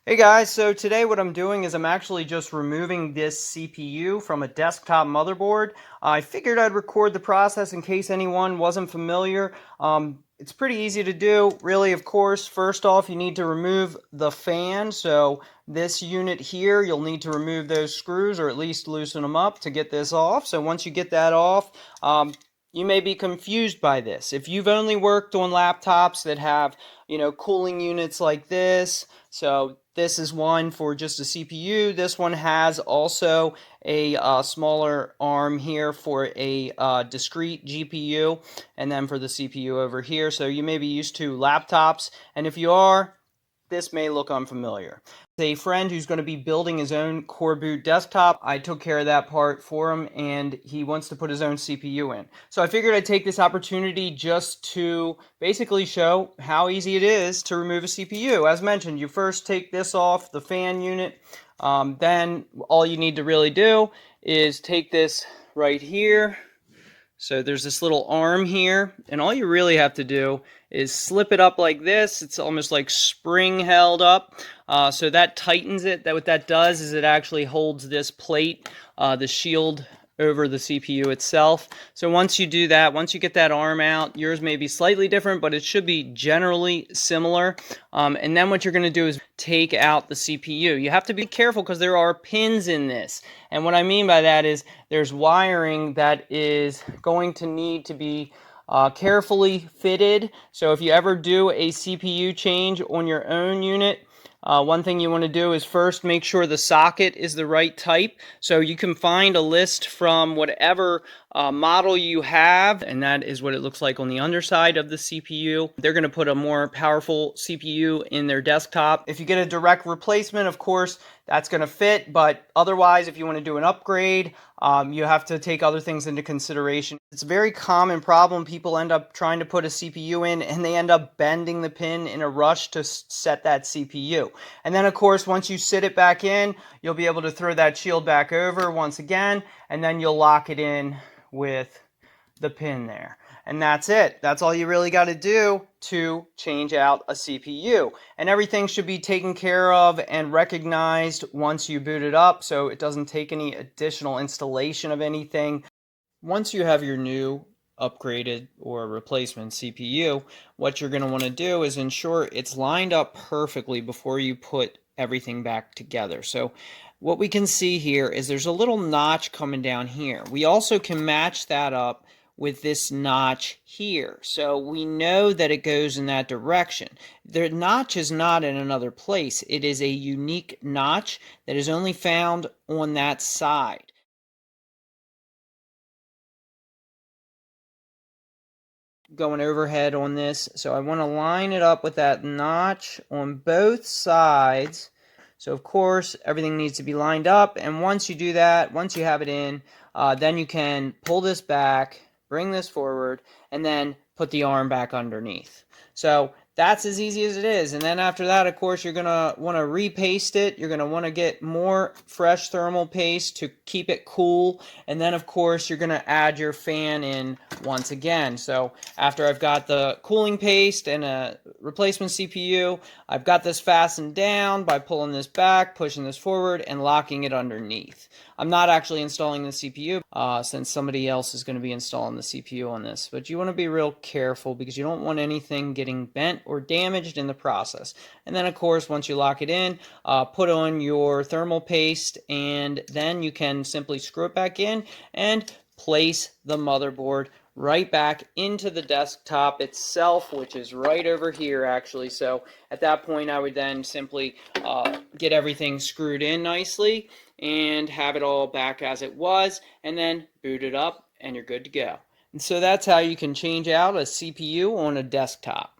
Hey guys, so today what I'm doing is I'm actually just removing this CPU from a desktop motherboard. I figured I'd record the process in case anyone wasn't familiar. It's pretty easy to do. Really, of course, first off, you need to remove the fan. So this unit here, you'll need to remove those screws or at least loosen them up to get this off. So once you get that off, you may be confused by this. If you've only worked on laptops that have, cooling units like this, so this is one for just a CPU. This one has also a smaller arm here for a discrete GPU, and then for the CPU over here. So you may be used to laptops, and if you are, this may look unfamiliar. A friend who's going to be building his own core boot desktop. I took care of that part for him, and he wants to put his own CPU in. So I figured I'd take this opportunity just to basically show how easy it is to remove a CPU. As mentioned, you first take this off the fan unit. Then all you need to really do is take this right here. So there's this little arm here, and all you really have to do is slip it up like this. It's almost like spring held up. So that tightens it. What that does is it actually holds this plate, the shield over the CPU itself. So once you do that, once you get that arm out, yours may be slightly different, but it should be generally similar. And then what you're going to do is take out the CPU. You have to be careful because there are pins in this. And what I mean by that is there's wiring that is going to need to be carefully fitted. So if you ever do a CPU change on your own unit, one thing you want to do is first make sure the socket is the right type. So you can find a list from whatever model you have, and that is what it looks like on the underside of the CPU. They're going to put a more powerful CPU in their desktop. If you get a direct replacement, of course, that's going to fit, but otherwise, if you want to do an upgrade, you have to take other things into consideration. It's a very common problem. People end up trying to put a CPU in, and they end up bending the pin in a rush to set that CPU. And then, of course, once you sit it back in, you'll be able to throw that shield back over once again, and then you'll lock it in with the pin there. And that's it. That's all you really got to do to change out a CPU. And everything should be taken care of and recognized once you boot it up, so it doesn't take any additional installation of anything. Once you have your new upgraded or replacement CPU, what you're going to want to do is ensure it's lined up perfectly before you put everything back together. So what we can see here is there's a little notch coming down here. We also can match that up with this notch here. So we know that it goes in that direction. The notch is not in another place. It is a unique notch that is only found on that side. Going overhead on this, so I want to line it up with that notch on both sides. So of course everything needs to be lined up, and once you do that, once you have it in, then you can pull this back, bring this forward, and then put the arm back underneath. So that's as easy as it is. And then after that, of course, you're going to want to repaste it. You're going to want to get more fresh thermal paste to keep it cool. And then, of course, you're going to add your fan in once again. So after I've got the cooling paste and a replacement CPU, I've got this fastened down by pulling this back, pushing this forward, and locking it underneath. I'm not actually installing the CPU since somebody else is going to be installing the CPU on this. But you want to be real careful because you don't want anything getting bent or damaged in the process. And then, of course, once you lock it in, put on your thermal paste, and then you can simply screw it back in and place the motherboard right back into the desktop itself, which is right over here actually. So at that point I would then simply get everything screwed in nicely and have it all back as it was, and then boot it up and you're good to go. And so that's how you can change out a CPU on a desktop.